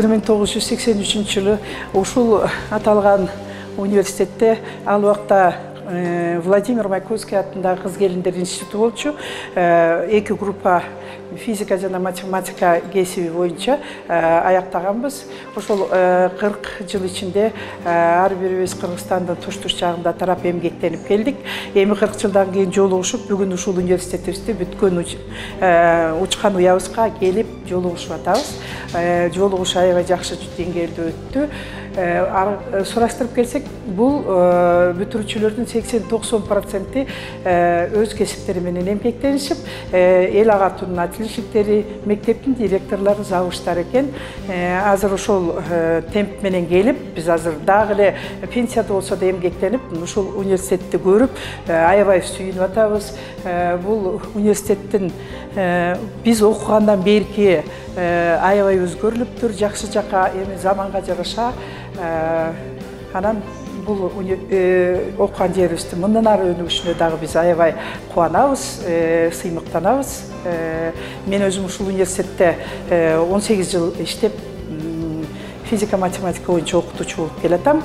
1983 жылы ушул аталган университетте ал убакта Владимир Майковский атындагы кыз келиндер институту болчу. Эки группа физика жана математика кесиби боюнча аяктаганбыз. Ошол 40 жыл ичинде ар бирибиз Кыргызстандын туш-туш жагында тарап эмгектенип келдик. Эми 40 жылдан кийин жолугушуп, бүгүн ушул университетибизде бүткөн учкан уябызга келип жолугушуп атабыз. Жолугуш аябай жакшы деңгээлде өттү. Сураштырып келсек, бул бүтүрүүчүлөрдүн 80-90% өз кесиптери менен эмгектенишип, эл агартуунун начальниктери, мектептин директорлору, завуштар экен. Азыр ошол темп менен келип, биз азыр дагы эле пенсияда болсо да эмгектенип, ушул университетти көрүп, аябай сүйүнүп атабыз. Бул университеттин биз окугандан берки аябай өзгөрүлүптүр, жакшы жака, эми заманга жараша. Анан бул окуган жерибиздин мындан ары өнүгүшүнө дагы биз аябай кубанабыз, сыймыктанабыз. Мен өзүм ушул университетте 18 жыл иштеп, физика, математика боюнча окутуучу болуп келатам.